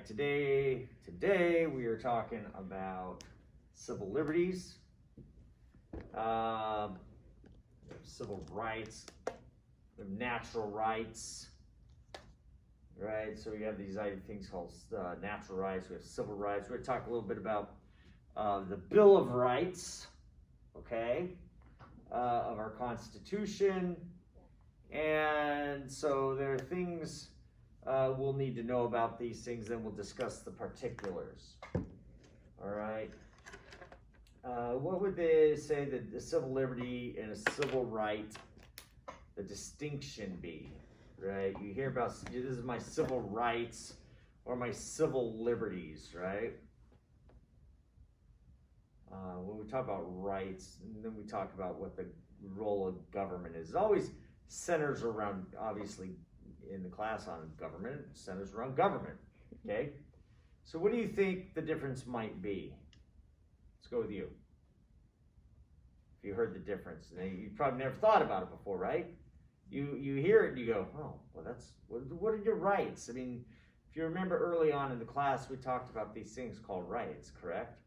right, today we are talking about civil liberties, civil rights, natural rights, right? So we have these things called natural rights, we have civil rights. We're going to talk a little bit about the Bill of Rights, okay, of our Constitution. And so there are things we'll need to know about these things, then we'll discuss the particulars. All right. What would they say that the civil liberty and a civil right, the distinction be, right? You hear about, this is my civil rights or my civil liberties, right? When we talk about rights, and then we talk about what the role of government is. It always centers around, obviously, in the class on government, centers around government, okay? So what do you think the difference might be? Let's go with you. If you heard the difference, you probably never thought about it before, right? You hear it and you go, oh, well, what are your rights? I mean, if you remember early on in the class, we talked about these things called rights, correct?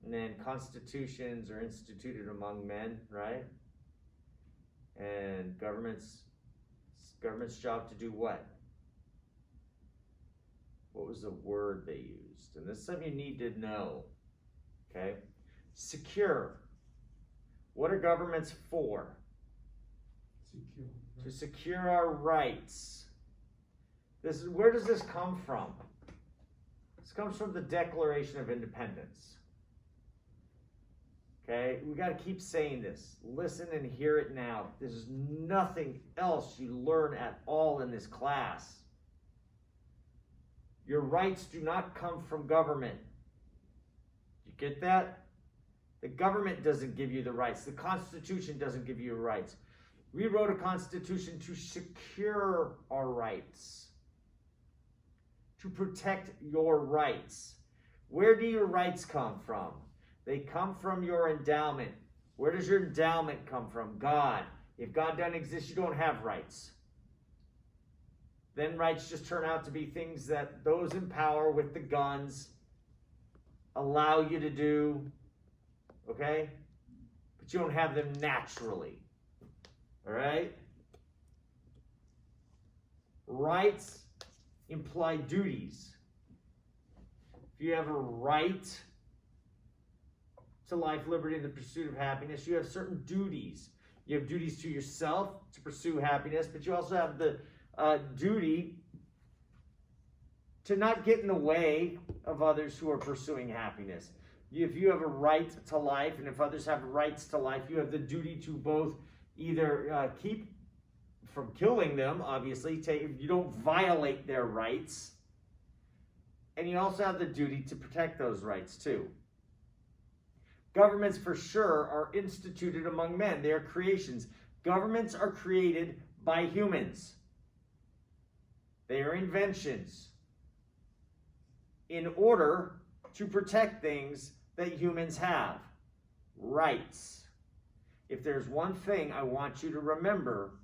And then constitutions are instituted among men, right? And government's job to do what? What was the word they used? And this is something you need to know, okay? Secure. What are governments for? Secure. Right? To secure our rights. Where does this come from? This comes from the Declaration of Independence. Okay, we got to keep saying this. Listen and hear it now. There's nothing else you learn at all in this class. Your rights do not come from government. You get that? The government doesn't give you the rights. The Constitution doesn't give you rights. We wrote a Constitution to secure our rights, to protect your rights. Where do your rights come from? They come from your endowment. Where does your endowment come from? God. If God doesn't exist, you don't have rights. Then rights just turn out to be things that those in power with the guns allow you to do, okay? But you don't have them naturally, all right? Rights imply duties. If you have a right to life, liberty, and the pursuit of happiness, you have certain duties. You have duties to yourself to pursue happiness, but you also have the duty to not get in the way of others who are pursuing happiness. If you have a right to life, and if others have rights to life, you have the duty to both either keep from killing them, obviously, you don't violate their rights, and you also have the duty to protect those rights too. Governments, for sure, are instituted among men. They are creations. Governments are created by humans. They are inventions in order to protect things that humans have. Rights. If there's one thing I want you to remember,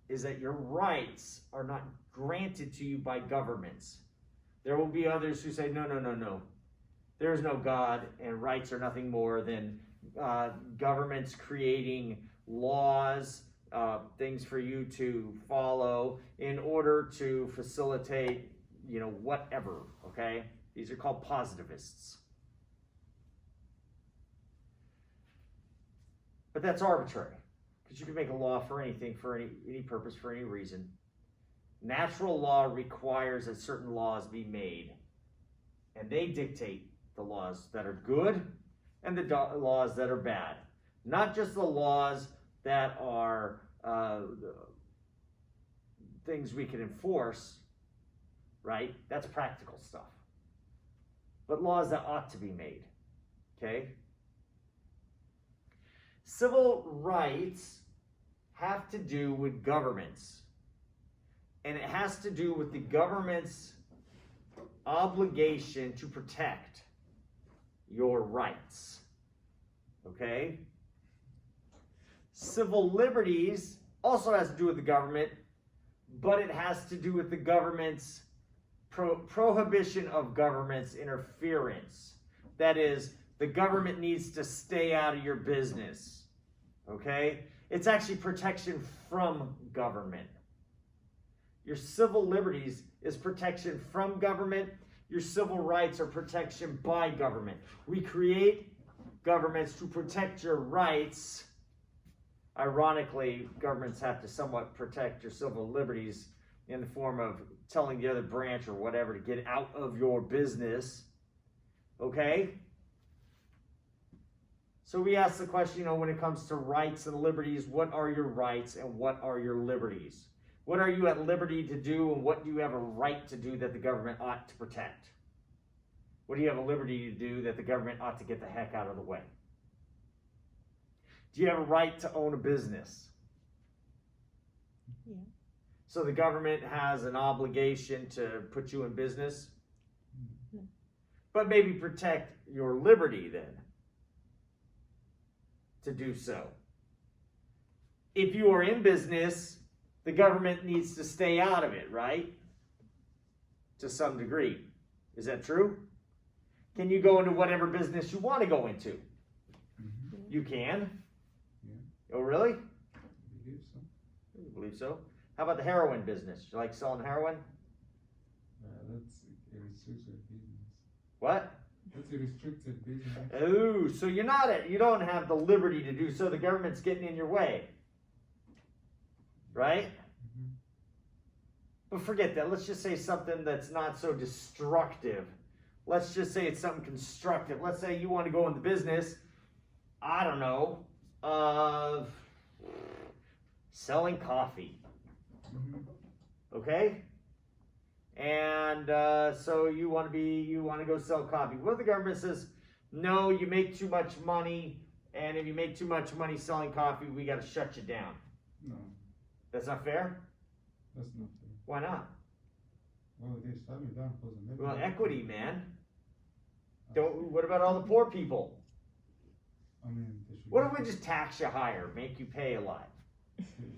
is that your rights are not granted to you by governments. There will be others who say, no. There is no God, and rights are nothing more than governments creating laws, things for you to follow in order to facilitate, whatever, okay? These are called positivists. But that's arbitrary, because you can make a law for anything, for any purpose, for any reason. Natural law requires that certain laws be made, and they dictate the laws that are good and the laws that are bad. Not just the laws that are things we can enforce, right? That's practical stuff. But laws that ought to be made, okay? Civil rights have to do with governments. And it has to do with the government's obligation to protect your rights, okay? Civil liberties also has to do with the government, but it has to do with the government's prohibition of government's interference. That is, the government needs to stay out of your business. Okay? It's actually protection from government. Your civil liberties is protection from government. Your civil rights are protection by government. We create governments to protect your rights. Ironically, governments have to somewhat protect your civil liberties in the form of telling the other branch or whatever to get out of your business. Okay? So we ask the question, when it comes to rights and liberties, what are your rights and what are your liberties? What are you at liberty to do and what do you have a right to do that the government ought to protect? What do you have a liberty to do that the government ought to get the heck out of the way? Do you have a right to own a business? Yeah. So the government has an obligation to put you in business? No. But maybe protect your liberty then to do so. If you are in business, the government needs to stay out of it, right? To some degree. Is that true? Can you go into whatever business you want to go into? Mm-hmm. You can? Yeah. Oh, really? I believe so. You believe so? How about the heroin business? You like selling heroin? That's a restricted business. What? That's a restricted business. Oh, so you don't have the liberty to do so. The government's getting in your way. Right? Mm-hmm. But forget that. Let's just say something that's not so destructive. Let's just say it's something constructive. Let's say you want to go into business, I don't know, of selling coffee. Mm-hmm. Okay? And so you want to go sell coffee. Well, the government says, no, you make too much money, and if you make too much money selling coffee, we got to shut you down. No, That's not fair? that's not fair. Why not? Well, they shut me down because I'm making Well, money. equity, man. What about all the poor people? I mean, they should. What if we just tax you higher, make you pay a lot?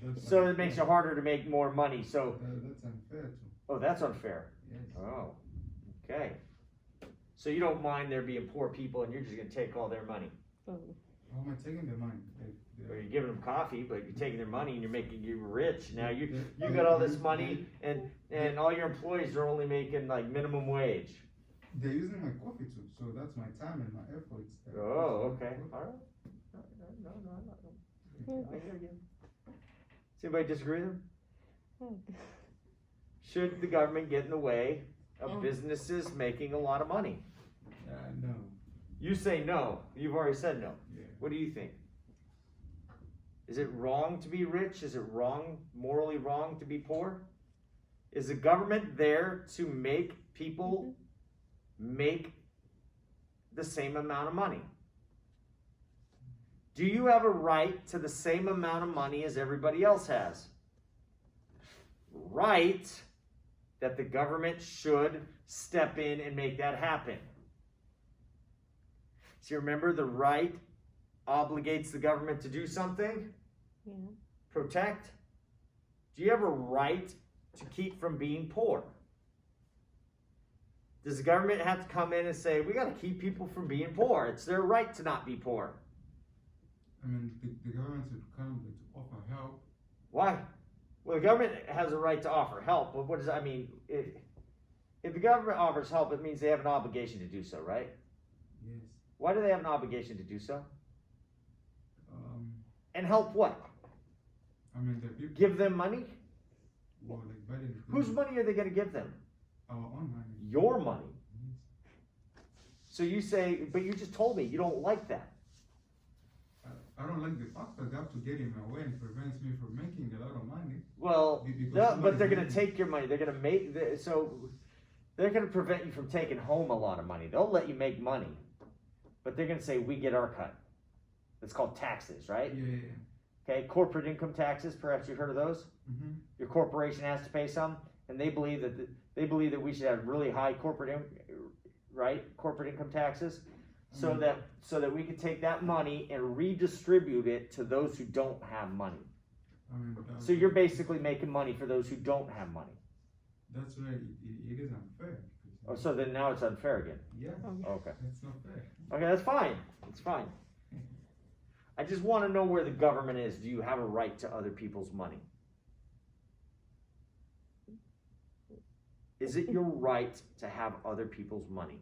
That's So it unfair. makes it harder to make more money. So, That's unfair too. oh, that's unfair. Yes. Oh, okay. So you don't mind there being poor people and you're just going to take all their money. Oh. How am I taking their money? Or you're giving them coffee, but you're taking their money and you're making you rich. Now you got all this money and all your employees are only making like minimum wage. They're using my coffee too, so that's my time and my efforts. Oh, okay. All right. No. I hear you. Does anybody disagree with him? Oh. Should the government get in the way of businesses making a lot of money? No. You say no. You've already said no. Yeah. What do you think? Is it wrong to be rich? Is it wrong, morally wrong to be poor? Is the government there to make people make the same amount of money? Do you have a right to the same amount of money as everybody else has? Right that the government should step in and make that happen. So remember, the right obligates the government to do something? Yeah. Protect? Do you have a right to keep from being poor? Does the government have to come in and say, we got to keep people from being poor? It's their right to not be poor. I mean, the government should come to offer help. Why? Well, the government has a right to offer help, but what does that mean? If the government offers help, it means they have an obligation to do so, right? Yes. Why do they have an obligation to do so? And help what? I mean, the people. Give them money? Well, like Biden. Whose money are they going to give them? Our own money. Your money. Yes. So you say, but you just told me you don't like that. I don't like the fact that they have to get in my way and prevents me from making a lot of money. Well, Because but somebody's they're going to making- take your money. They're going to make, so they're going to prevent you from taking home a lot of money. They'll let you make money, but they're going to say, we get our cut. It's called taxes, right? Yeah. Okay, corporate income taxes, perhaps you've heard of those? Mm-hmm. Your corporation has to pay some, and they believe that we should have really high corporate income taxes, so that we could take that money and redistribute it to those who don't have money. I mean, So you're basically making money for those who don't have money. That's right. It is unfair. Oh, so then now it's unfair again. Yeah, Okay. that's not fair. Okay, that's fine. It's fine. I just want to know where the government is. Do you have a right to other people's money? Is it your right to have other people's money?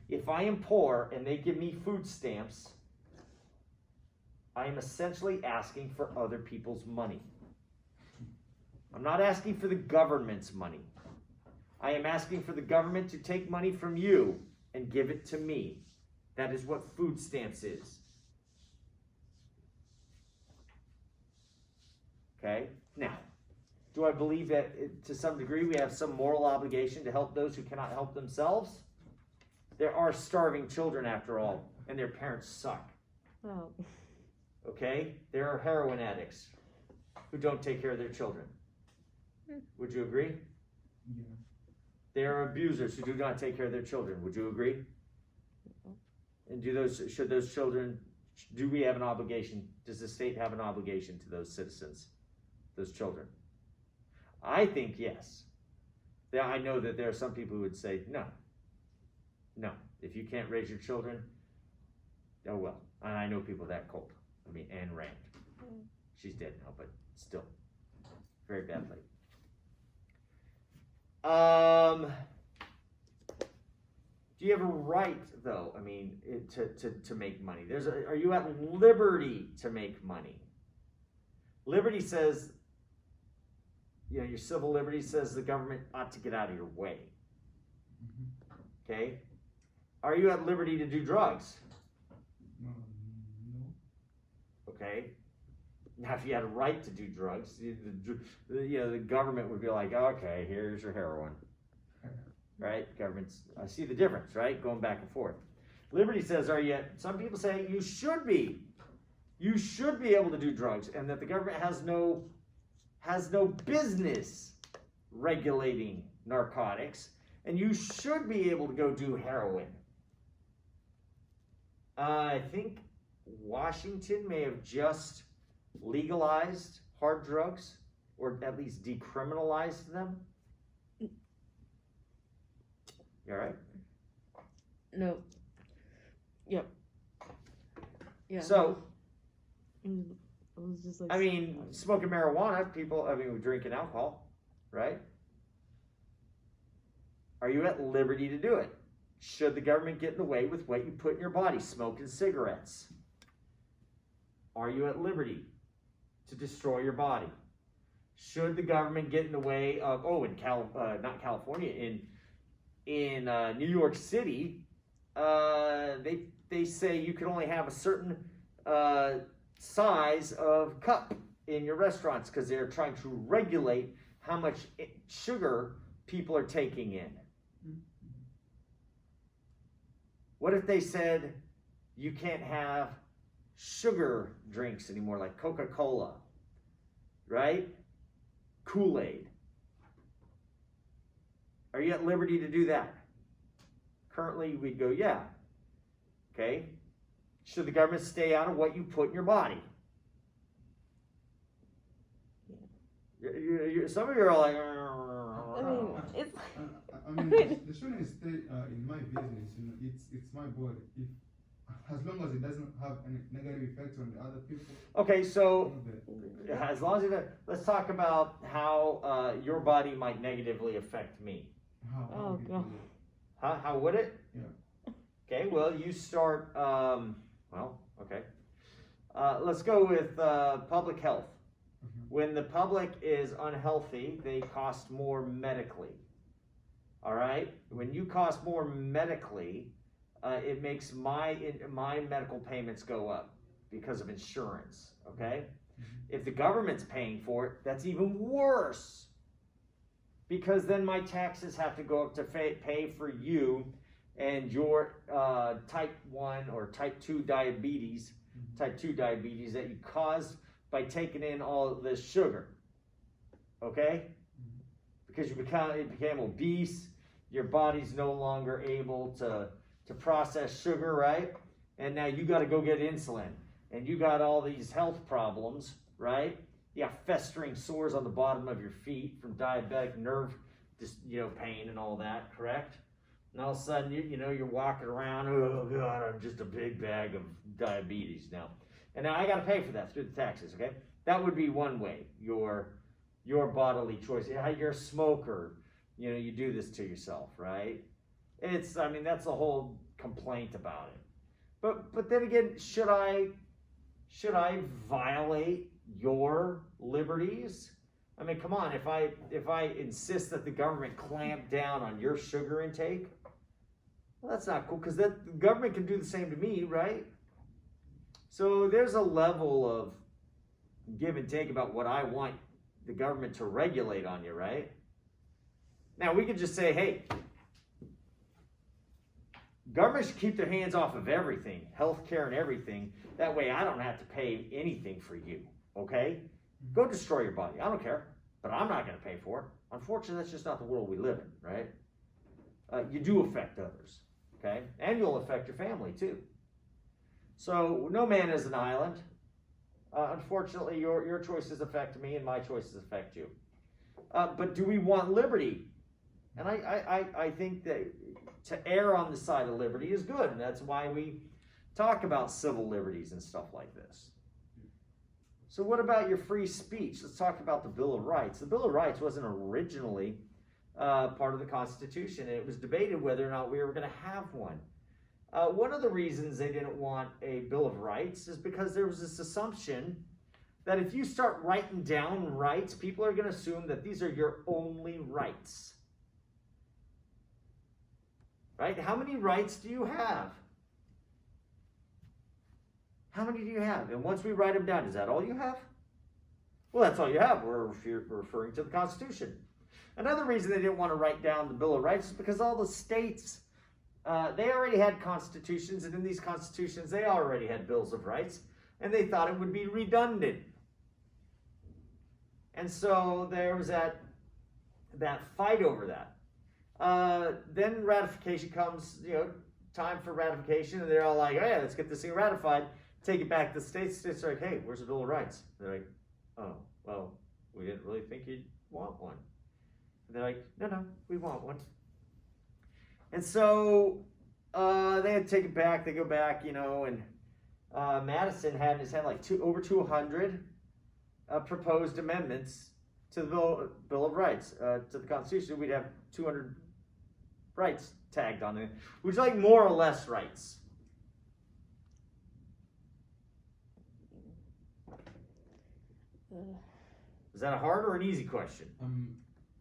If I am poor and they give me food stamps, I am essentially asking for other people's money. I'm not asking for the government's money. I am asking for the government to take money from you and give it to me. That is what food stamps is. Okay? Now, do I believe that to some degree we have some moral obligation to help those who cannot help themselves? There are starving children after all, and their parents suck. Oh. Okay? There are heroin addicts who don't take care of their children. Would you agree? Yeah. There are abusers who do not take care of their children. Would you agree? And should those children, do we have an obligation? Does the state have an obligation to those citizens, those children? I think yes. I know that there are some people who would say no. No. If you can't raise your children, oh well. And I know people that cold. I mean, Anne Rand. She's dead now, but still. Very badly. Do you have a right, though? I mean, to make money. Are you at liberty to make money? Liberty says, your civil liberty says the government ought to get out of your way. Okay? Are you at liberty to do drugs? No. Okay? Now, if you had a right to do drugs, the government would be like, okay, here's your heroin. Right? Governments, I see the difference, right? Going back and forth. Liberty says, some people say you should be able to do drugs, and that the government has no business regulating narcotics, and you should be able to go do heroin. I think Washington may have just legalized hard drugs, or at least decriminalized them. You all right? No. Yep. Yeah. So, it was just like. I mean, smoking marijuana, we're drinking alcohol, right? Are you at liberty to do it? Should the government get in the way with what you put in your body? Smoking cigarettes. Are you at liberty to destroy your body? Should the government get in the way of, not California, in New York City, they say you can only have a certain size of cup in your restaurants because they're trying to regulate how much sugar people are taking in. What if they said you can't have sugar drinks anymore, like Coca-Cola, right? Kool-Aid. Are you at liberty to do that? Currently, we'd go, yeah. Okay. Should the government stay out of what you put in your body? Yeah. Some of you are like, I mean, it's. They shouldn't stay in my business. It's my body. As long as it doesn't have any negative effects on the other people. Okay, so as long as let's talk about how your body might negatively affect me. How God. How would it? Yeah. Okay, well, you start, okay. Let's go with public health. When the public is unhealthy, they cost more medically. All right? When you cost more medically, it makes my medical payments go up because of insurance, okay? If the government's paying for it, that's even worse. Because then my taxes have to go up to pay for you and your type 1 or type 2 diabetes, that you caused by taking in all of this sugar, okay? Because you became obese, your body's no longer able to process sugar, right? And now you got to go get insulin, and you got all these health problems, right? You got festering sores on the bottom of your feet from diabetic nerve just, pain and all that, correct? And all of a sudden, you're walking around, oh God, I'm just a big bag of diabetes now. And now I got to pay for that through the taxes, okay? That would be one way, your bodily choice. You're a smoker, you do this to yourself, right? That's the whole complaint about it. But then again, should I violate your liberties? I mean, come on, if I insist that the government clamp down on your sugar intake, well, that's not cool, because the government can do the same to me, right? So there's a level of give and take about what I want the government to regulate on you, right? Now, we could just say, hey, government should keep their hands off of everything, healthcare and everything. That way I don't have to pay anything for you, okay? Go destroy your body. I don't care, but I'm not going to pay for it. Unfortunately, that's just not the world we live in, right? You do affect others, okay? And you'll affect your family too. So no man is an island. Unfortunately, your choices affect me and my choices affect you. But do we want liberty? And I think that to err on the side of liberty is good, and that's why we talk about civil liberties and stuff like this. So what about your free speech? Let's talk about the Bill of Rights. The Bill of Rights wasn't originally part of the Constitution. It was debated whether or not we were going to have one. One of the reasons they didn't want a Bill of Rights is because there was this assumption that if you start writing down rights, people are going to assume that these are your only rights. Right? How many rights do you have? How many do you have? And once we write them down, is that all you have? Well, that's all you have. We're referring to the Constitution. Another reason they didn't want to write down the Bill of Rights is because all the states, they already had constitutions, and in these constitutions, they already had bills of rights, and they thought it would be redundant. And so there was that fight over that. Then ratification comes, time for ratification, and they're all like, oh yeah, let's get this thing ratified, take it back to the states. States are like, hey, where's the Bill of Rights? They're like, oh, well, we didn't really think you'd want one. And they're like, no, we want one. And so they had to take it back. They go back, and Madison had in his hand like over 200 proposed amendments to the Bill of Rights, to the Constitution. We'd have 200 rights tagged on it. Would you like more or less rights? Is that a hard or an easy question?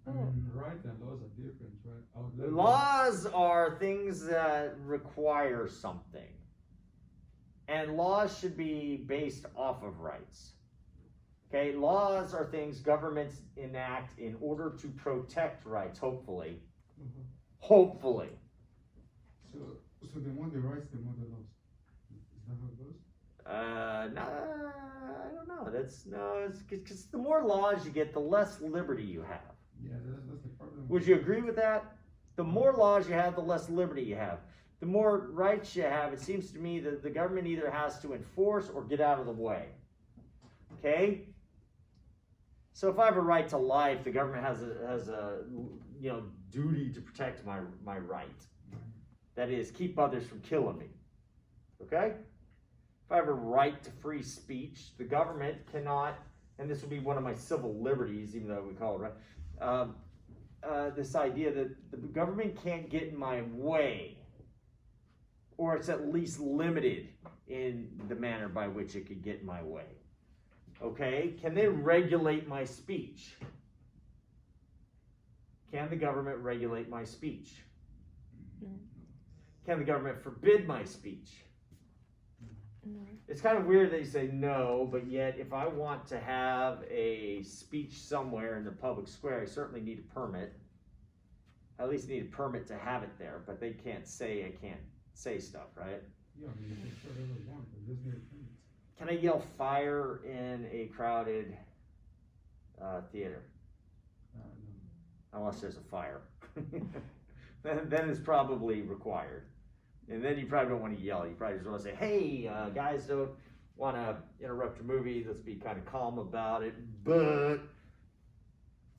Right and laws are different, right? Laws are things that require something. And laws should be based off of rights. Okay, laws are things governments enact in order to protect rights, hopefully. Mm-hmm. Hopefully. So the more the rights, the more the laws. Is that how it goes? No, I don't know. It's because the more laws you get, the less liberty you have. Yeah, that's the problem. Would you agree with that? The more laws you have, the less liberty you have. The more rights you have, it seems to me that the government either has to enforce or get out of the way. Okay? So if I have a right to life, the government has a duty to protect my right. That is, keep others from killing me. Okay? If I have a right to free speech, the government cannot, and this would be one of my civil liberties, even though we call it right, this idea that the government can't get in my way, or it's at least limited in the manner by which it could get in my way. Okay? Can they regulate my speech? Can the government regulate my speech? No. Can the government forbid my speech? No. It's kind of weird that you say no, but yet if I want to have a speech somewhere in the public square, I certainly need a permit. I at least need a permit to have it there, but they can't say I can't say stuff, right? Yeah, I mean, you can say whatever you want, but just need a permit. Can I yell fire in a crowded theater? No. Unless there's a fire. then it's probably required. And then you probably don't want to yell. You probably just want to say, hey, guys, don't want to interrupt your movie. Let's be kind of calm about it. But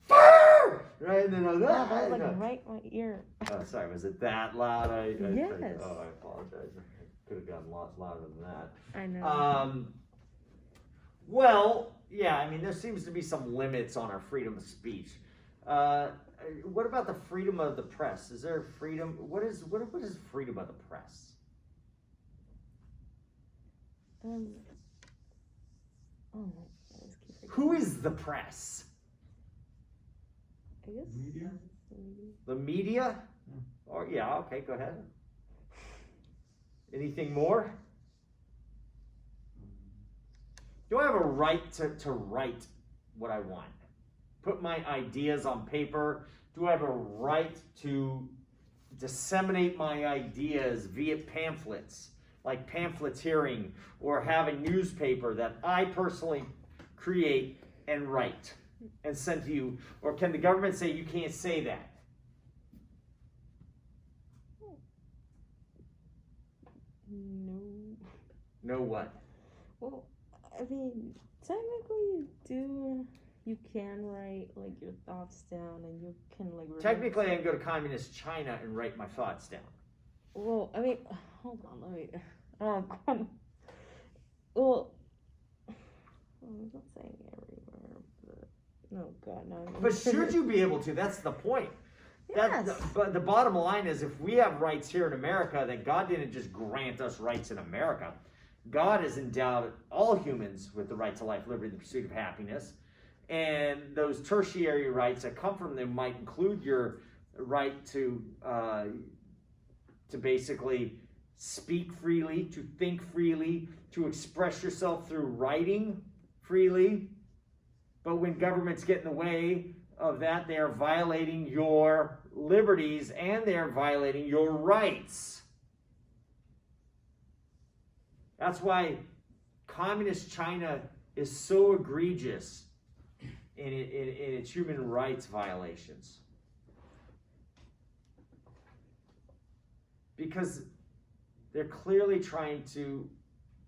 fire! right? And then I was, Yeah, that was like right in my ear. Oh, sorry, was it that loud? Yes. I apologize. I could have gotten a lot louder than that. I know. Well, yeah, I mean, there seems to be some limits on our freedom of speech. What about the freedom of the press? Is there freedom? What is freedom of the press? Oh, I just keep forgetting. Who is the press? I guess Media? the media. The media? Or yeah, okay, go ahead. Anything more? Do I have a right to write what I want? Put my ideas on paper? Do I have a right to disseminate my ideas via pamphlets, like pamphleteering, or have a newspaper that I personally create and write and send to you? Or can the government say you can't say that? No. No what? Well, I mean, technically you can write like your thoughts down and you can like remember. Technically, I can go to communist China and write my thoughts down. Well, I mean, hold on, let me. Well, I'm not saying everywhere, but oh god, no. But should you be able to? That's the point. Yes. But the bottom line is, if we have rights here in America, then God didn't just grant us rights in America. God has endowed all humans with the right to life, liberty, and the pursuit of happiness. And those tertiary rights that come from them might include your right to basically speak freely, to think freely, to express yourself through writing freely. But when governments get in the way of that, they are violating your liberties and they are violating your rights. That's why communist China is so egregious in its human rights violations. Because they're clearly trying to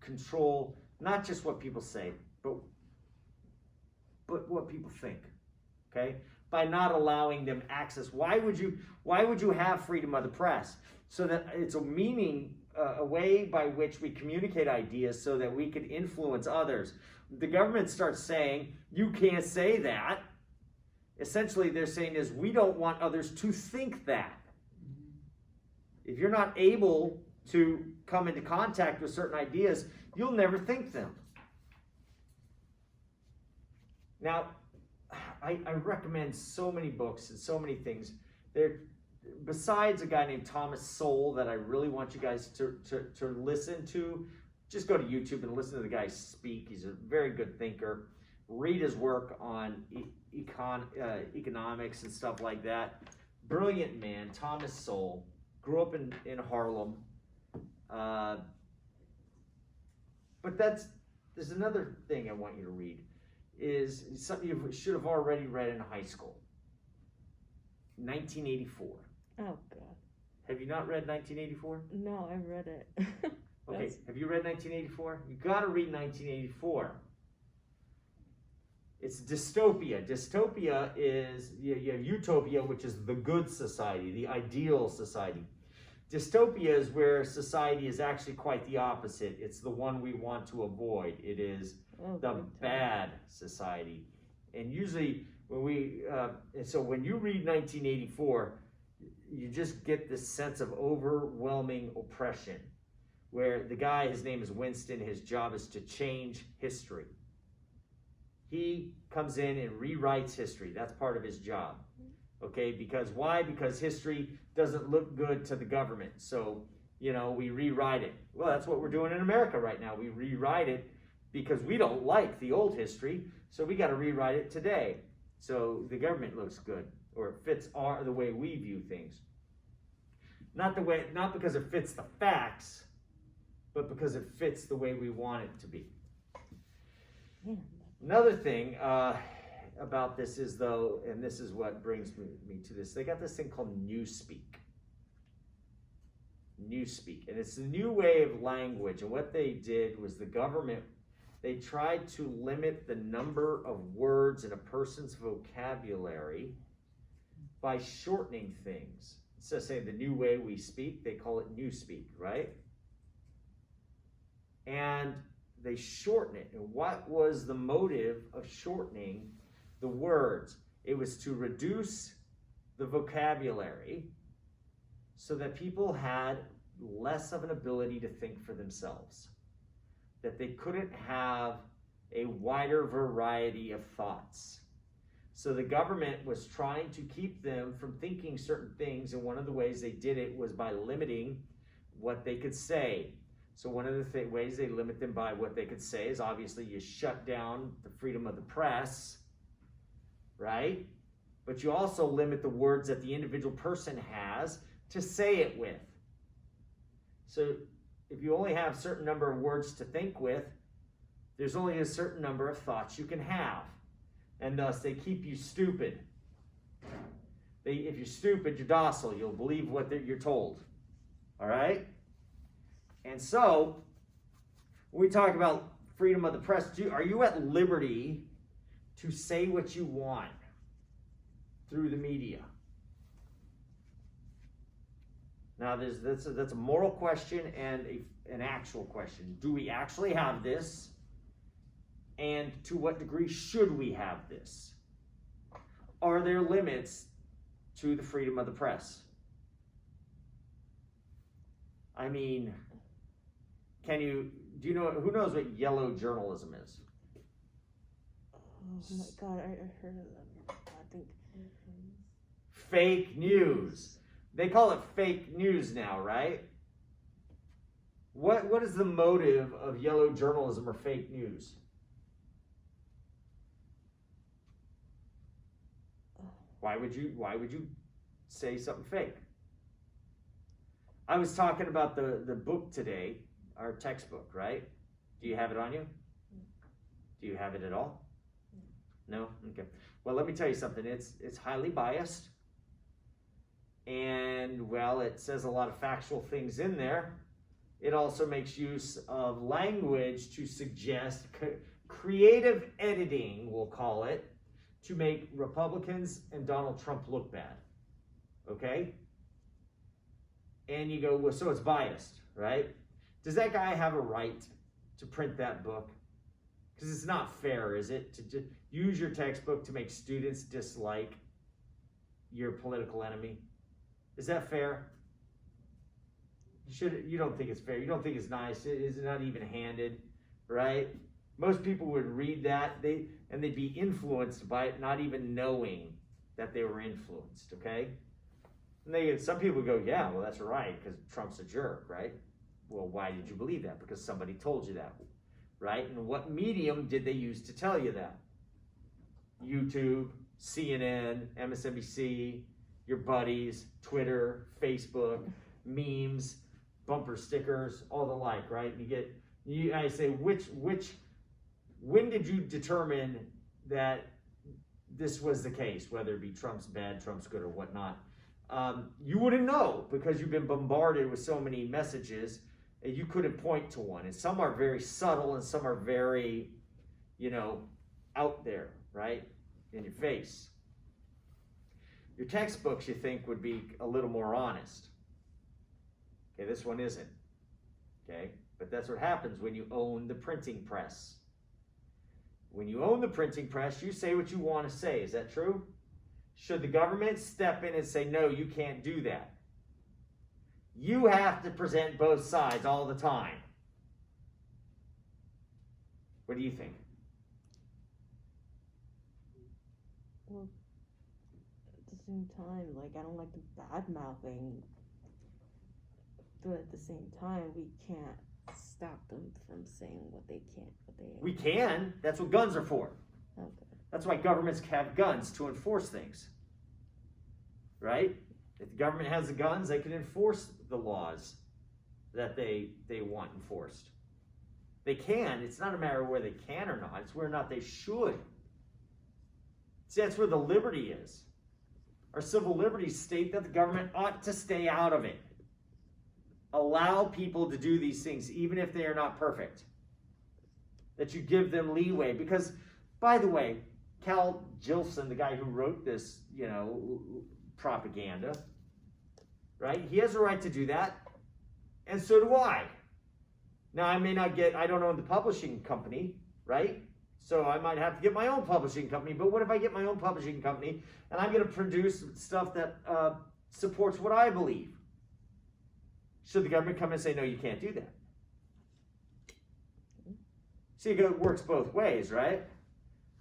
control not just what people say, but what people think. Okay? By not allowing them access. Why would you have freedom of the press? So that it's a way by which we communicate ideas so that we can influence others. The government starts saying, you can't say that. Essentially, they're saying is, we don't want others to think that. If you're not able to come into contact with certain ideas, you'll never think them. Now, I recommend so many books and so many things. Besides a guy named Thomas Sowell that I really want you guys to listen to, just go to YouTube and listen to the guy speak. He's a very good thinker. Read his work on economics and stuff like that. Brilliant man, Thomas Sowell. Grew up in Harlem. But there's another thing I want you to read. Is something you should have already read in high school. 1984. Oh god. Have you not read 1984? No, I've read it. Okay, have you read 1984? You got to read 1984. It's dystopia. Dystopia is, you have utopia, which is the good society, the ideal society. Dystopia is where society is actually quite the opposite. It's the one we want to avoid. It is the bad society. And usually when you read 1984, you just get this sense of overwhelming oppression, where the guy, his name is Winston, his job is to change history. He comes in and rewrites history. That's part of his job. Okay, because why? Because history doesn't look good to the government. So, we rewrite it. Well, that's what we're doing in America right now. We rewrite it because we don't like the old history, so we got to rewrite it today. So the government looks good, or it fits the way we view things. Not because it fits the facts, but because it fits the way we want it to be. Yeah. Another thing about this is, though, and this is what brings me to this, they got this thing called Newspeak. Newspeak, and it's a new way of language. And what they did was the government, they tried to limit the number of words in a person's vocabulary by shortening things. Instead of saying the new way we speak, they call it newspeak, right? And they shorten it. And what was the motive of shortening the words? It was to reduce the vocabulary so that people had less of an ability to think for themselves, that they couldn't have a wider variety of thoughts. So the government was trying to keep them from thinking certain things, and one of the ways they did it was by limiting what they could say. So one of the ways they limit them by what they could say is obviously you shut down the freedom of the press, right? But you also limit the words that the individual person has to say it with. So if you only have a certain number of words to think with, there's only a certain number of thoughts you can have. And thus they keep you stupid. If you're stupid, you're docile. You'll believe what you're told. All right? And so, when we talk about freedom of the press, are you at liberty to say what you want through the media? Now, that's a moral question and an actual question. Do we actually have this? And to what degree should we have this? Are there limits to the freedom of the press? I mean, do you know, who knows what yellow journalism is? Oh my God, I heard of that. I think. Fake news. They call it fake news now, right? What is the motive of yellow journalism or fake news? Why would you say something fake? I was talking about the book today, our textbook, right? Do you have it on you? Do you have it at all? No? Okay. Well, let me tell you something. It's highly biased. And, well, it says a lot of factual things in there. It also makes use of language to suggest creative editing, we'll call it, to make Republicans and Donald Trump look bad. Okay? And you go, well, so it's biased, right? Does that guy have a right to print that book? Because it's not fair, is it? To just use your textbook to make students dislike your political enemy? Is that fair? You don't think it's fair. You don't think it's nice. It's not even handed, right? Most people would read that and they'd be influenced by it, not even knowing that they were influenced, okay? And some people go, yeah, well, that's right, because Trump's a jerk, right? Well, why did you believe that? Because somebody told you that, right? And what medium did they use to tell you that? YouTube, CNN, MSNBC, your buddies, Twitter, Facebook, memes, bumper stickers, all the like, right? I say, when did you determine that this was the case, whether it be Trump's bad, Trump's good, or whatnot? You wouldn't know because you've been bombarded with so many messages and you couldn't point to one. And some are very subtle and some are very, out there, right? In your face. Your textbooks, you think, would be a little more honest. Okay, this one isn't. Okay, but that's what happens when you own the printing press. When you own the printing press, you say what you want to say. Is that true? Should the government step in and say, no, you can't do that? You have to present both sides all the time. What do you think? Well, at the same time, I don't like the bad mouthing. But at the same time, we can't stop them from saying what they can't. We can. That's what guns are for. Okay. That's why governments have guns, to enforce things. Right? If the government has the guns, they can enforce the laws that they want enforced. They can. It's not a matter of whether they can or not. It's whether or not they should. See, that's where the liberty is. Our civil liberties state that the government ought to stay out of it. Allow people to do these things, even if they are not perfect. That you give them leeway. Because, by the way, Cal Jilson, the guy who wrote this, propaganda, right? He has a right to do that, and so do I. Now, I don't own the publishing company, right? So I might have to get my own publishing company, but what if I get my own publishing company and I'm going to produce stuff that supports what I believe? Should the government come and say, no, you can't do that? See, it works both ways, right?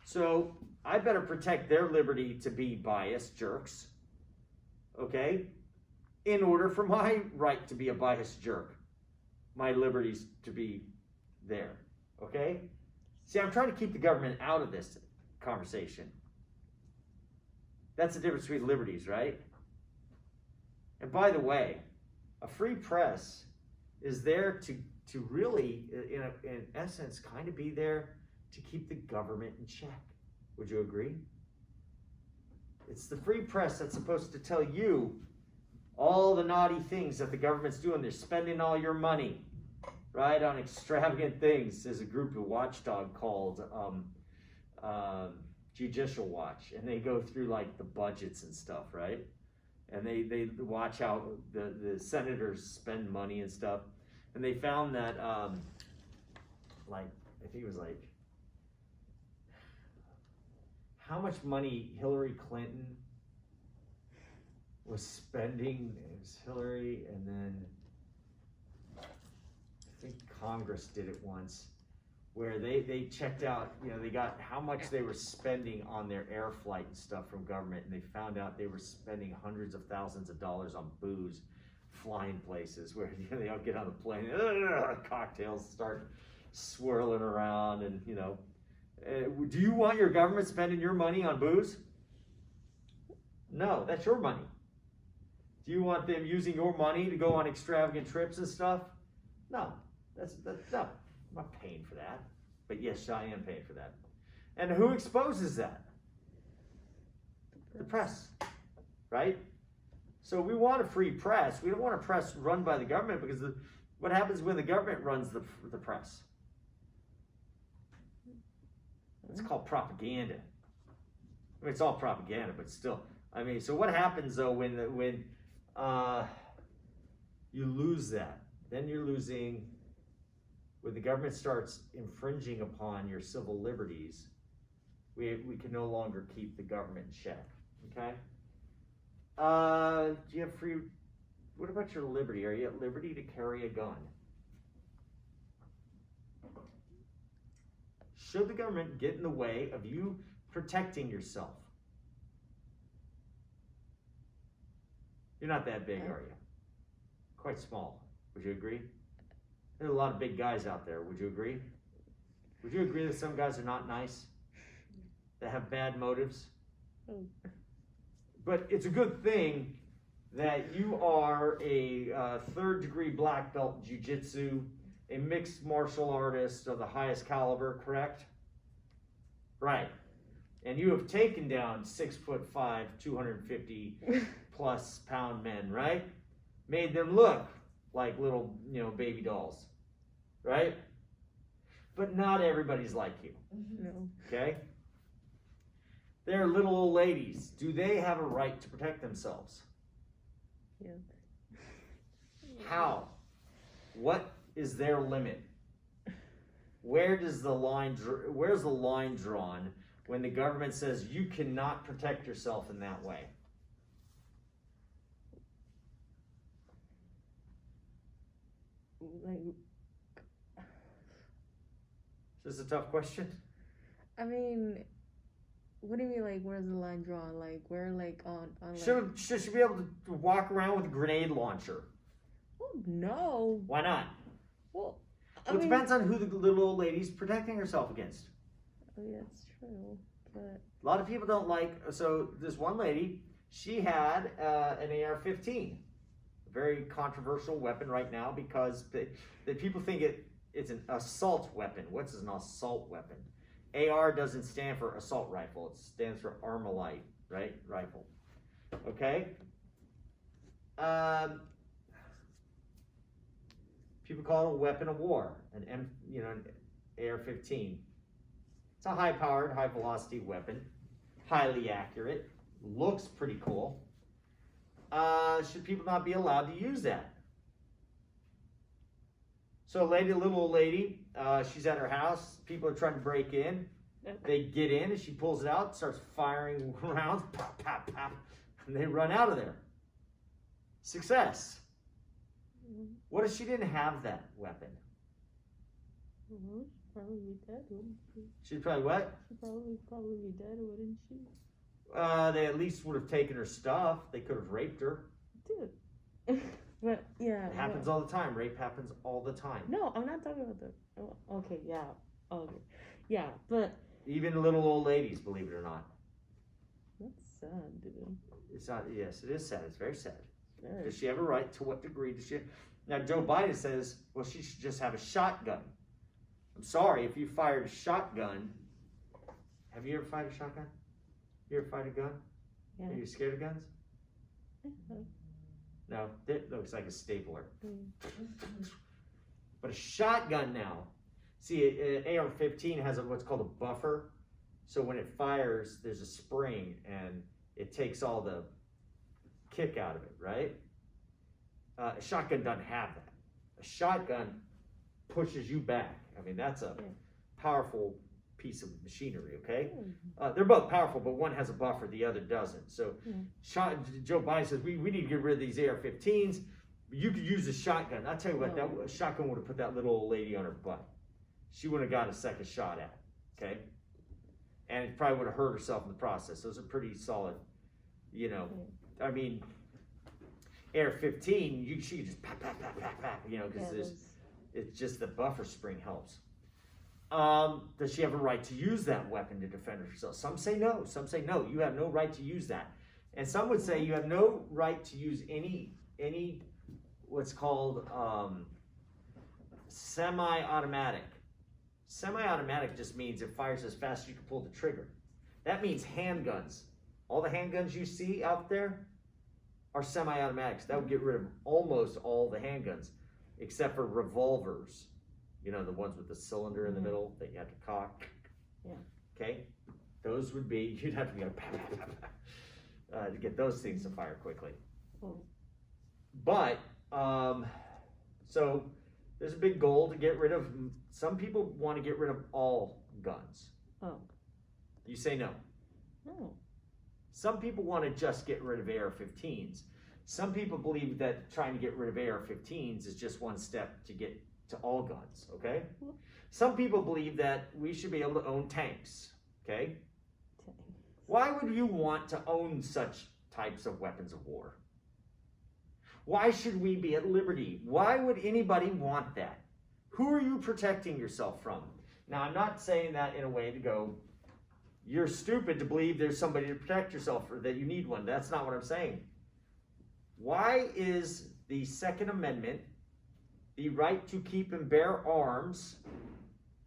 So I better protect their liberty to be biased jerks, okay, in order for my right to be a biased jerk, my liberties to be there, okay? See, I'm trying to keep the government out of this conversation. That's the difference between liberties, right? And by the way, a free press is there to really, in essence, kind of be there to keep the government in check. Would you agree? It's the free press that's supposed to tell you all the naughty things that the government's doing. They're spending all your money, right, on extravagant things. There's a group of watchdog called Judicial Watch, and they go through like the budgets and stuff, right? And they watch how the senators spend money and stuff. And they found that, I think it was like, how much money Hillary Clinton was spending. It was Hillary, and then I think Congress did it once, where they checked out, they got how much they were spending on their air flight and stuff from government, and they found out they were spending hundreds of thousands of dollars on booze, flying places where they all get on the plane, cocktails start swirling around, and do you want your government spending your money on booze? No, that's your money. Do you want them using your money to go on extravagant trips and stuff? No, that's no. I'm not paying for that. But yes, I am paying for that. And who exposes that? The press, right? So we want a free press. We don't want a press run by the government, because what happens when the government runs the press? It's called propaganda. I mean, it's all propaganda, but still. I mean, so what happens though when you lose that? Then you're losing, when the government starts infringing upon your civil liberties, we can no longer keep the government in check. Okay? Do you have free? What about your liberty? Are you at liberty to carry a gun? Should the government get in the way of you protecting yourself? You're not that big, are you? Quite small. Would you agree? There's a lot of big guys out there. Would you agree? Would you agree that some guys are not nice? That have bad motives? But it's a good thing that you are a third-degree black belt in jiu-jitsu, a mixed martial artist of the highest caliber, correct? Right. And you have taken down 6'5", 250 plus pound men, right? Made them look like little, baby dolls, right? But not everybody's like you. No. Okay? They're little old ladies. Do they have a right to protect themselves? Yeah. How? What is their limit? Where's the line drawn when the government says you cannot protect yourself in that way? Like, Is this a tough question? I mean, what do you mean, like, where's the line drawn? Like, where, like, on like... Should she be able to walk around with a grenade launcher? Oh, no. Why not? Well, It depends on who the little old lady's protecting herself against. Oh, yeah, that's true, but... A lot of people don't like... So, this one lady, she had an AR-15. A very controversial weapon right now, because the people think it's an assault weapon. What's an assault weapon? AR doesn't stand for assault rifle. It stands for Armalite, right? Rifle. Okay? People call it a weapon of war, an AR-15. It's a high-powered, high-velocity weapon, highly accurate, looks pretty cool. should people not be allowed to use that? So a little old lady, she's at her house. People are trying to break in. They get in and she pulls it out, starts firing rounds, pop, pop, pop, and they run out of there. Success. What if she didn't have that weapon? She'd probably be dead, wouldn't she? She'd probably what? She'd probably be dead, wouldn't she? They at least would have taken her stuff. They could have raped her. Dude. But yeah. It happens all the time. Rape happens all the time. No, I'm not talking about the. Oh, okay, yeah. Okay. Yeah, but. Even little old ladies, believe it or not. That's sad, dude. It's not, yes, it is sad. It's very sad. Very. Does she have a right? To what degree does she? Now, Joe Biden says, well, she should just have a shotgun. I'm sorry, if you fired a shotgun, have you ever fired a shotgun? You ever fired a gun? Yeah. Are you scared of guns? No, it looks like a stapler. But a shotgun now, see, an AR-15 has what's called a buffer. So when it fires, there's a spring and it takes all the kick out of it, right? A shotgun doesn't have that. A shotgun pushes you back. I mean, that's a powerful piece of machinery, okay? They're both powerful, but one has a buffer, the other doesn't. So Joe Biden says, we need to get rid of these AR-15s. You could use a shotgun. I'll tell you what, that shotgun would have put that little old lady on her butt. She wouldn't have got a second shot at it, okay? And it probably would have hurt herself in the process. Those are pretty solid, you know. I mean, AR-15, she could just pop, pop, pop, pop, pop, you know, because it's just the buffer spring helps. Does she have a right to use that weapon to defend herself? Some say no. Some say no. You have no right to use that. And some would say you have no right to use any what's called semi-automatic. Semi-automatic just means it fires as fast as you can pull the trigger. That means handguns. All the handguns you see out there are semi-automatics. That would get rid of almost all the handguns, except for revolvers. You know, the ones with the cylinder in the middle that you have to cock. Yeah. Okay? Those would be, you'd have to go to get those things to fire quickly. But, so there's a big goal to get rid of, some people want to get rid of all guns. Oh. You say no. No. Some people want to just get rid of AR-15s. Some people believe that trying to get rid of AR-15s is just one step to get to all guns, okay? Some people believe that we should be able to own tanks, okay? Why would you want to own such types of weapons of war? Why should we be at liberty? Why would anybody want that? Who are you protecting yourself from? Now, I'm not saying that in a way to go, you're stupid to believe there's somebody to protect yourself or that you need one. That's not what I'm saying. Why is the Second Amendment, the right to keep and bear arms,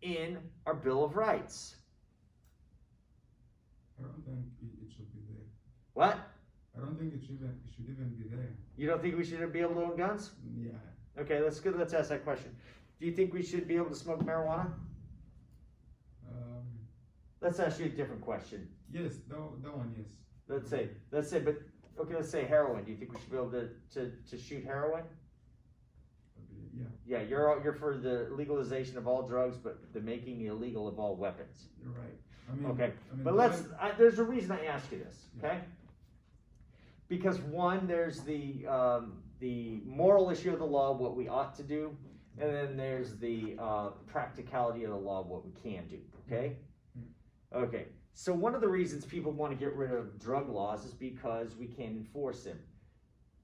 in our Bill of Rights? I don't think it should be there. What? I don't think it should even be there. You don't think we should be able to own guns? Yeah. Okay, let's ask that question. Do you think we should be able to smoke marijuana? Let's ask you a different question. Yes, that one, yes. Let's say heroin. Do you think we should be able to shoot heroin? Yeah. Yeah, you're for the legalization of all drugs, but the making illegal of all weapons. You're right. I mean, Okay, but there's a reason I ask you this, okay? Because one, there's the moral issue of the law, what we ought to do, and then there's the practicality of the law, what we can do, okay? Okay, so one of the reasons people want to get rid of drug laws is because we can't enforce them.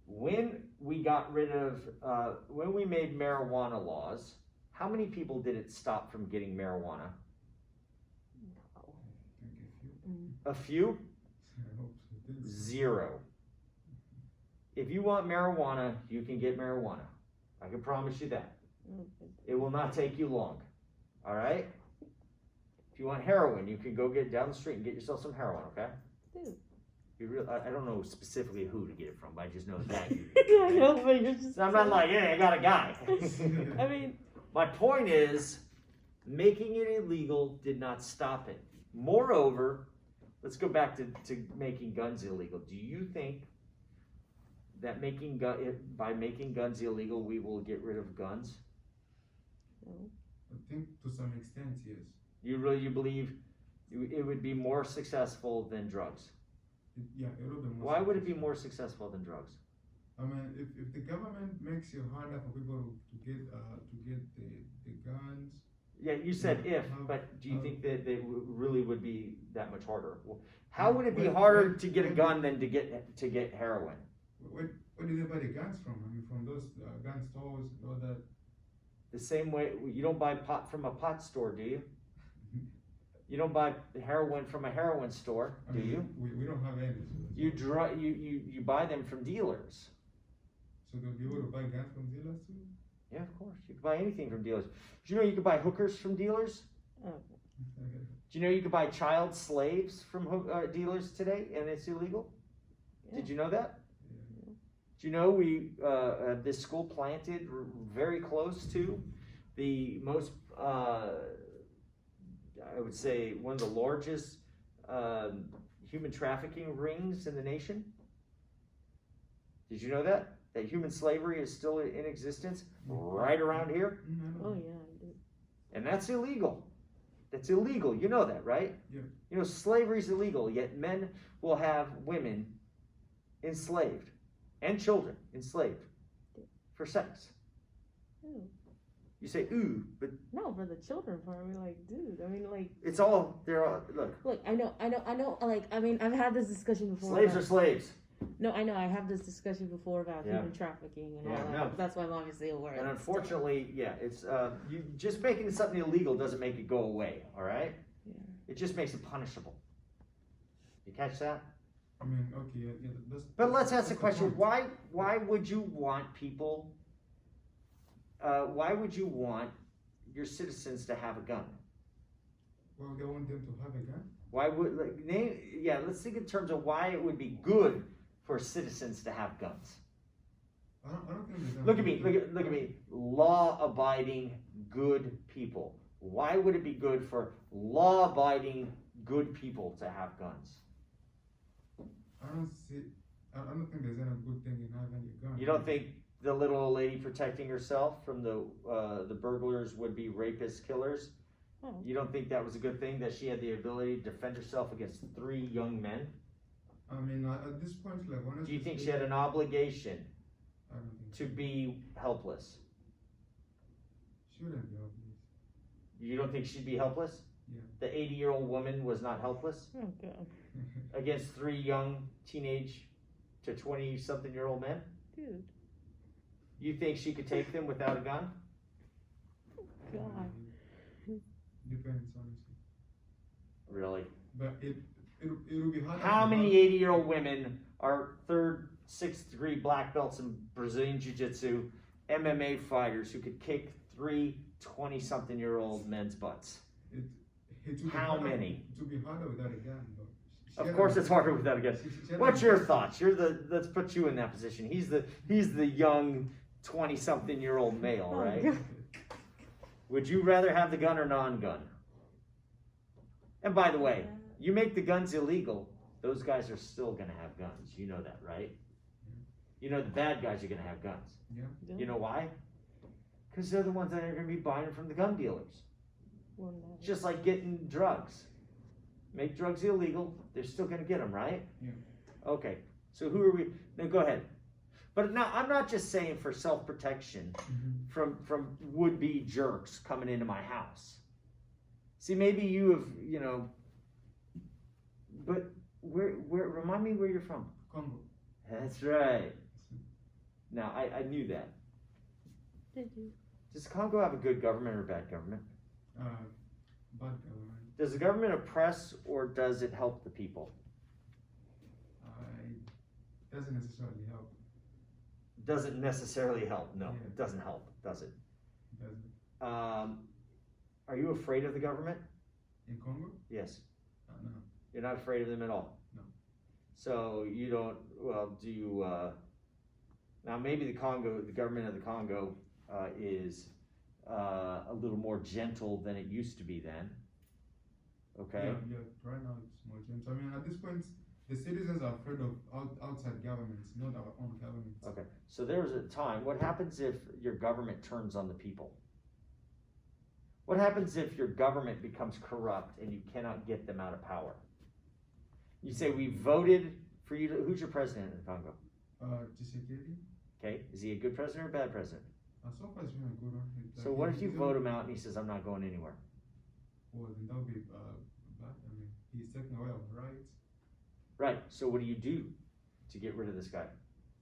When we got rid of, when we made marijuana laws, how many people did it stop from getting marijuana? A few? I hope so. Zero. If you want marijuana, you can get marijuana. I can promise you that. It will not take you long. All right? If you want heroin, you can go get down the street and get yourself some heroin, okay? Dude. I don't know specifically who to get it from, but I just know that. I know, but you're just. I'm not like, hey, I got a guy. I mean. My point is, making it illegal did not stop it. Moreover, let's go back to making guns illegal. Do you think that by making guns illegal, we will get rid of guns? No. I think to some extent, yes. You believe it would be more successful than drugs? Yeah, it will be more. Why would it be successful. more successful than drugs? I mean, if the government makes it harder for people to get the guns. Yeah, you said Yeah, if, but do you how- think that they really would be that much harder? How would it be Well, harder well, to get a well, gun than to get heroin? Where did they buy the guns from? I mean, from those gun stores and all that. The same way you don't buy pot from a pot store, do you? You don't buy heroin from a heroin store, I do mean, you? We don't have any. So, You buy them from dealers. so they'll be able to buy guns from dealers too. Yeah, of course. You can buy anything from dealers. Do you know you can buy hookers from dealers? Oh, Do you know you can buy child slaves from dealers today, and it's illegal? yeah. Did you know that? Yeah. Do you know we this school planted very close to the most, I would say, one of the largest human trafficking rings in the nation? Did you know that? That human slavery is still in existence right around here? Oh yeah, I do. And that's illegal. That's illegal. You know that, right? Yeah. You know, slavery is illegal, yet men will have women enslaved and children enslaved for sex. Ew. You say, ooh, but No, for the children part, we're like, dude. I mean, like, it's all, they're all, look, look, I know. Like, I mean, I've had this discussion before. slaves about- are slaves. No, I know. I have this discussion before about Yeah. human trafficking and Yeah, all that. no. That's why I'm obviously aware. And of this unfortunately, yeah, it's, you just making something illegal doesn't make it go away, all right? Yeah. It just makes it punishable. You catch that? I mean, okay, yeah, that's. But let's ask that's the question, point. why would you want people, why would you want your citizens to have a gun? Well, they want them to have a gun. Why would, let's think in terms of why it would be good for citizens to have guns. I don't think there's. Look at me, law-abiding, good people. Why would it be good for law-abiding, good people to have guns? I don't think there's any good thing in having a gun. You don't think the little old lady protecting herself from the burglars, would-be rapists, killers? Oh. You don't think that was a good thing, that she had the ability to defend herself against 3 young men? I mean, at this point, like, honestly. Do you think she had an obligation I don't think to be helpless? Shouldn't be obvious. You don't think she'd be helpless? Yeah. The 80-year-old woman was not helpless Oh god, against 3 young teenage to 20-something-year-old men? dude. You think she could take them without a gun? God. Depends, honestly. Really? But it'll be hard. How many 80-year-old women are 3rd, 6th degree black belts in Brazilian Jiu-Jitsu, MMA fighters who could kick 3 20-something-year-old men's butts? It will be How harder- many? It will be harder without a gun, though. Of course it's harder without a gun. What's your thoughts? Let's put you in that position. He's the young 20-something-year-old male, Oh, right? God. Would you rather have the gun or non-gun? And by the way, you make the guns illegal, those guys are still gonna have guns. You know that, right? You know the bad guys are gonna have guns. Yeah. You know why? Because they're the ones that are gonna be buying them from the gun dealers. Well, no. It's just like getting drugs. Make drugs illegal, they're still gonna get them, right? Yeah. Okay, so who are we? No, go ahead. But now, I'm not just saying for self-protection from would-be jerks coming into my house. See, maybe you have, but where, remind me where you're from. Congo. That's right. Now, I knew that. Did you? Does Congo have a good government or bad government? Bad government. Does the government oppress or does it help the people? Doesn't necessarily help. Doesn't necessarily help. No, Yeah. it doesn't help, does it? Doesn't. Are you afraid of the government? In Congo? Yes. No. You're not afraid of them at all? No. So you don't, well, do you, now maybe the government of the Congo is a little more gentle than it used to be then. Okay? Yeah, right now it's more gentle. I mean, at this point, The citizens are afraid of outside governments, not our own governments. Okay, so there's a time. What happens if your government turns on the people? What happens if your government becomes corrupt and you cannot get them out of power? You say, we voted for you to, who's your president in Congo? Tshisekedi. Okay, is he a good president or a bad president? So far, it's been a good one. So what if you vote him out and he says, I'm not going anywhere? Well, then that would be bad. I mean, he's taking away our rights. Right, so what do you do to get rid of this guy?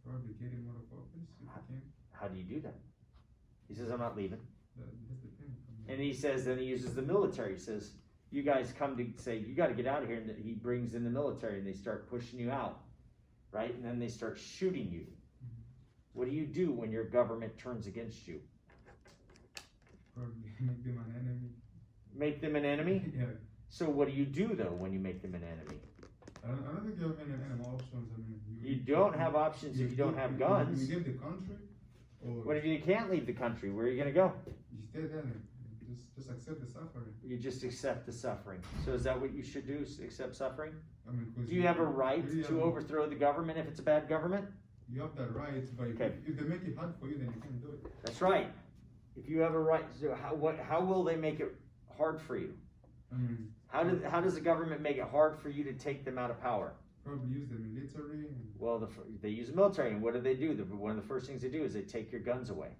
Probably get him out of office if we can. How do you do that? He says, I'm not leaving. That's the thing. And he says, then he uses the military. He says, you guys come to say, you got to get out of here. And he brings in the military and they start pushing you out, right? And then they start shooting you. What do you do when your government turns against you? Probably make them an enemy. Make them an enemy? Yeah. So what do you do though when you make them an enemy? I don't think you have any options. I mean, You don't have options if you don't have guns. You leave the country, or What if you can't leave the country? Where are you going to go? you stay there and just accept the suffering. You just accept the suffering. So is that what you should do? Accept suffering? I mean, 'cause Do you have a right really to have- overthrow the government if it's a bad government? You have that right, but Okay. if they make it hard for you, then you can't do it. That's right. If you have a right, so how will they make it hard for you? I mean, How does the government make it hard for you to take them out of power? probably use the military. And Well, they use the military, and what do? One of the first things they do is they take your guns away,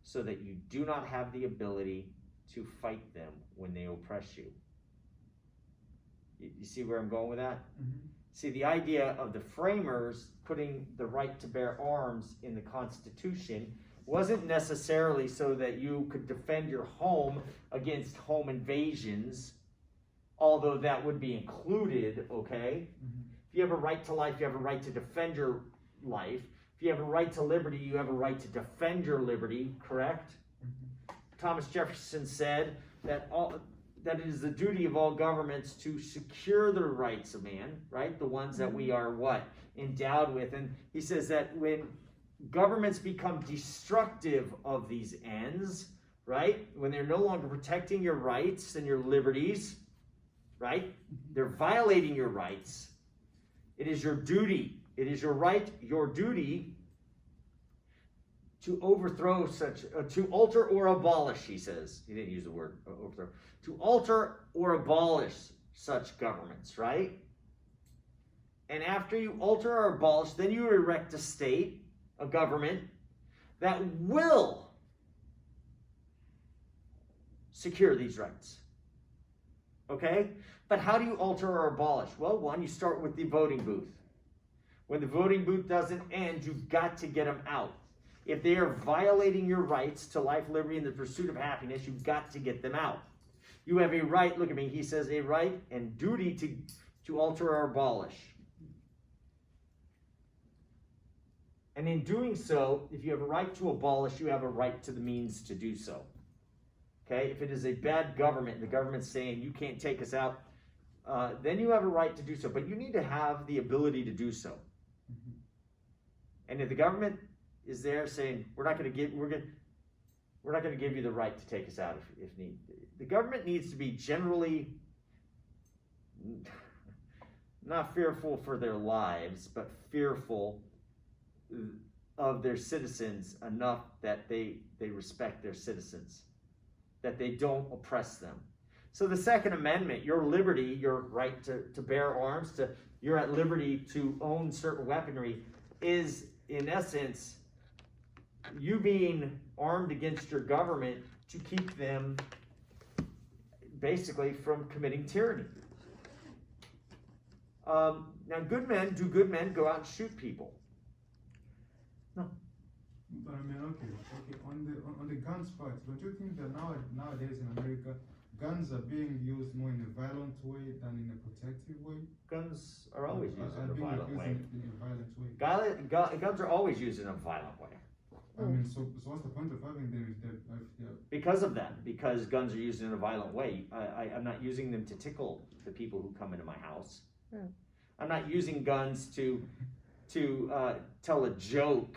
so that you do not have the ability to fight them when they oppress you. You see where I'm going with that? Mhm. See, the idea of the framers putting the right to bear arms in the Constitution wasn't necessarily so that you could defend your home against home invasions, although that would be included, okay? Mhm. If you have a right to life, you have a right to defend your life. If you have a right to liberty, you have a right to defend your liberty, correct? Mhm. Thomas Jefferson said that that it is the duty of all governments to secure the rights of man, right? The ones that we are what? Endowed with. And he says that when governments become destructive of these ends, right? When they're no longer protecting your rights and your liberties, right? They're violating your rights. It is your duty. It is your right, your duty to overthrow such, to alter or abolish, he says. He didn't use the word overthrow. To alter or abolish such governments, right? And after you alter or abolish, then you erect a state, a government, that will secure these rights. Okay? But how do you alter or abolish? Well, one, you start with the voting booth. When the voting booth doesn't end, you've got to get them out. If they are violating your rights to life, liberty, and the pursuit of happiness, you've got to get them out. You have a right, look at me, he says a right and duty to alter or abolish. And in doing so, if you have a right to abolish, you have a right to the means to do so. Okay, if it is a bad government, the government's saying you can't take us out, then you have a right to do so. But you need to have the ability to do so. Mhm. And if the government is there saying we're not going to give you the right to take us out if need. The government needs to be generally not fearful for their lives, but fearful of their citizens enough that they respect their citizens, that they don't oppress them. So the Second Amendment, your liberty, your right to bear arms, you're at liberty to own certain weaponry, is in essence you being armed against your government to keep them basically from committing tyranny. Now, good men go out and shoot people. No. But I mean, okay. On the guns part, don't you think that nowadays in America, guns are being used more in a violent way than in a protective way? Guns are always used in a being violent used way. in a violent way. Guns are always used in a violent way. I mean, so what's the point of having them if they're Because of that, because guns are used in a violent way. I'm not using them to tickle the people who come into my house. Hmm. I'm not using guns to tell a joke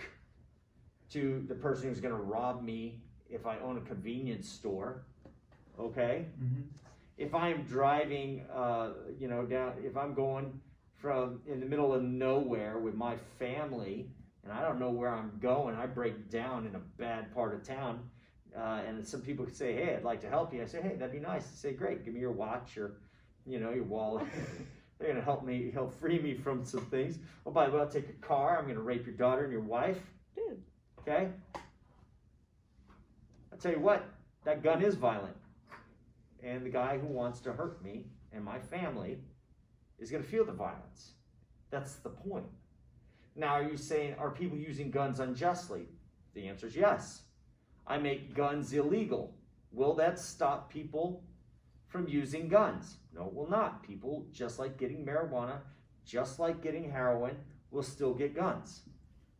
to the person who's going to rob me if I own a convenience store. Okay? Mm-hmm. If I'm driving, down, if I'm going from in the middle of nowhere with my family, and I don't know where I'm going. I break down in a bad part of town, and some people could say, "Hey, I'd like to help you." I say, "Hey, that'd be nice." I say, "Great, give me your watch or, your wallet." They're gonna help free me from some things. Oh, by the way, I'll take your car. I'm gonna rape your daughter and your wife. Dude. Okay. I'll tell you what, that gun is violent, and the guy who wants to hurt me and my family is gonna feel the violence. That's the point. Now, are you saying, are people using guns unjustly? The answer is yes. I make guns illegal. Will that stop people from using guns? No, it will not. People, just like getting marijuana, just like getting heroin, will still get guns.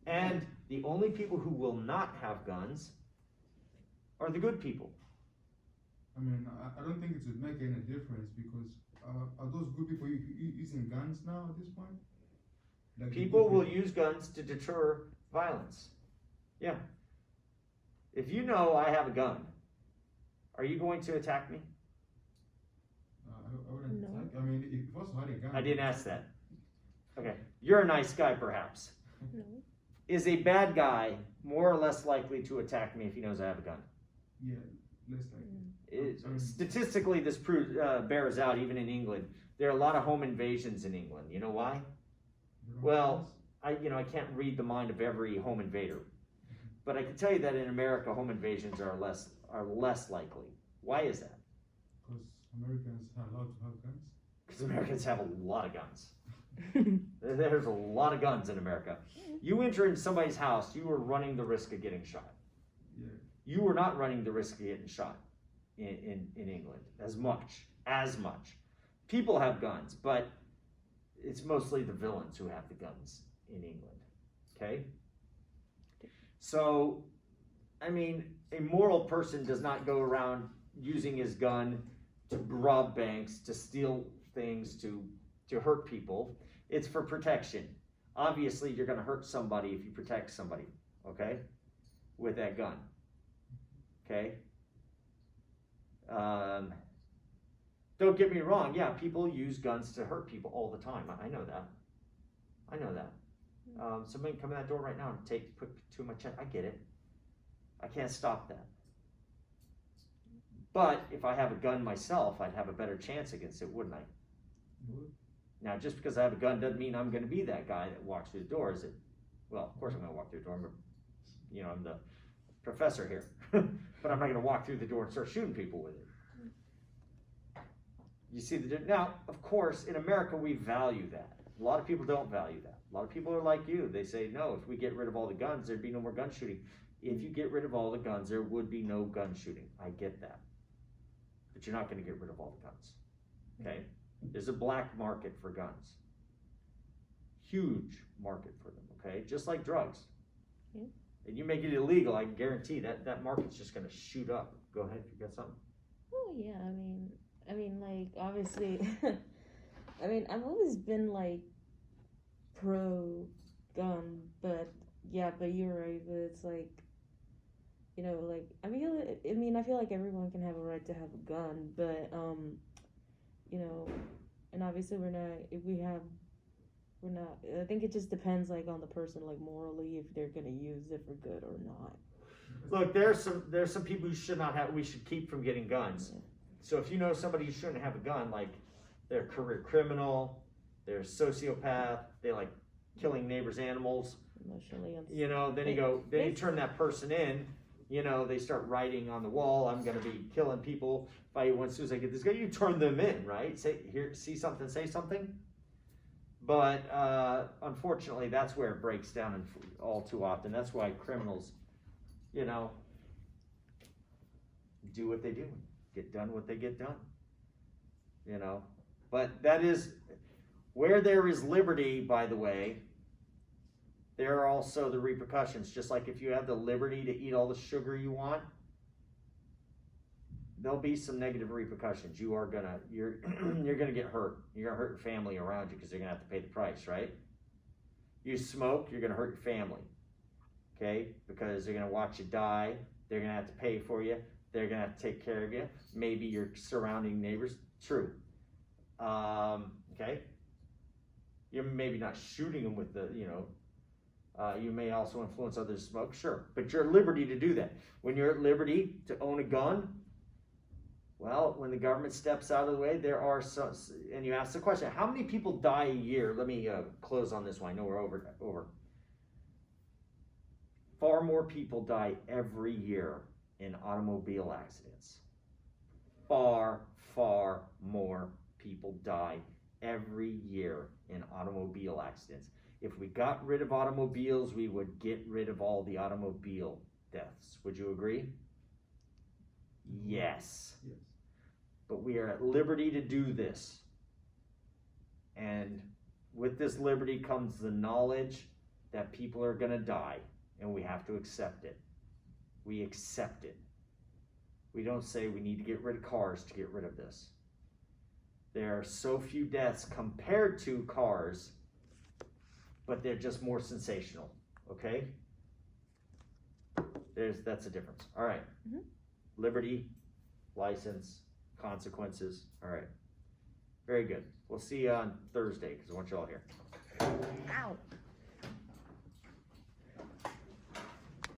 And the only people who will not have guns are the good people. I mean, I don't think it would make any difference because are those good people using guns now at this point? Like People will use guns to deter violence. Yeah. If you know I have a gun, are you going to attack me? I wouldn't No. attack. I mean, if you also had a gun. I didn't ask that. Okay. You're a nice guy, perhaps. No. Is a bad guy more or less likely to attack me if he knows I have a gun? Yeah, less likely. Statistically, this bears out even in England. There are a lot of home invasions in England. You know why? Well, I can't read the mind of every home invader, but I can tell you that in America, home invasions are less likely. Why is that? Because Americans are allowed to have guns. Because Americans have a lot of guns. There's a lot of guns in America. You enter in somebody's house, you are running the risk of getting shot. Yeah. You are not running the risk of getting shot in England as much. People have guns, but it's mostly the villains who have the guns in England. Okay? So, I mean, a moral person does not go around using his gun to rob banks, to steal things, to hurt people. It's for protection. Obviously, you're going to hurt somebody if you protect somebody, okay, with that gun. Okay? Don't get me wrong. Yeah, people use guns to hurt people all the time. I know that. Somebody can come in that door right now and put two in my chest. I get it. I can't stop that. But if I have a gun myself, I'd have a better chance against it, wouldn't I? You would? Now, just because I have a gun doesn't mean I'm going to be that guy that walks through the door, is it? Well, of course I'm going to walk through the door. I'm the professor here. But I'm not going to walk through the door and start shooting people with it. You see now, of course, in America, we value that. A lot of people don't value that. A lot of people are like you. They say, no, if we get rid of all the guns, there'd be no more gun shooting. If you get rid of all the guns, there would be no gun shooting. I get that. But you're not going to get rid of all the guns. Okay? There's a black market for guns. Huge market for them, okay? Just like drugs. Yeah. And you make it illegal, I can guarantee that market's just going to shoot up. Go ahead, you got something? Oh yeah, I mean, like obviously, I mean, I've always been like pro gun, but you're right. But it's like, like I feel like everyone can have a right to have a gun, but and obviously we're not. I think it just depends like on the person, like morally, if they're gonna use it for good or not. Look, there's some people who should not have. We should keep from getting guns. Yeah. So if you know somebody who shouldn't have a gun, like they're a career criminal, they're a sociopath, they like killing neighbors' animals. Emotionally Then you turn that person in. They start writing on the wall, I'm going to be killing people as soon as I get this guy. You turn them in, right? Say, here, see something, say something. But unfortunately, that's where it breaks down and all too often. That's why criminals, do what they do, get done what they get done. But that is, where there is liberty, by the way, there are also the repercussions. Just like if you have the liberty to eat all the sugar you want, there'll be some negative repercussions. You're gonna get hurt. You're gonna hurt your family around you because they're gonna have to pay the price, right? You smoke, you're gonna hurt your family, okay? Because they're gonna watch you die. They're gonna have to pay for you. They're gonna have to take care of you. Maybe your surrounding neighbors. True. Okay. You're maybe not shooting them with the, you may also influence others to smoke, sure, but you're at liberty to do that. When you're at liberty to own a gun, well, when the government steps out of the way, there are some, and you ask the question, how many people die a year? Let me close on this one. I know we're over. Far more people die every year in automobile accidents. Far, far more people die every year in automobile accidents. If we got rid of automobiles, we would get rid of all the automobile deaths. Would you agree? Yes. Yes. But we are at liberty to do this. And with this liberty comes the knowledge that people are going to die, and we have to accept it. We accept it. We don't say we need to get rid of cars to get rid of this. There are so few deaths compared to cars, but they're just more sensational, okay? That's the difference. All right. Mhm. Liberty, license, consequences. All right. Very good. We'll see you on Thursday because I want you all here.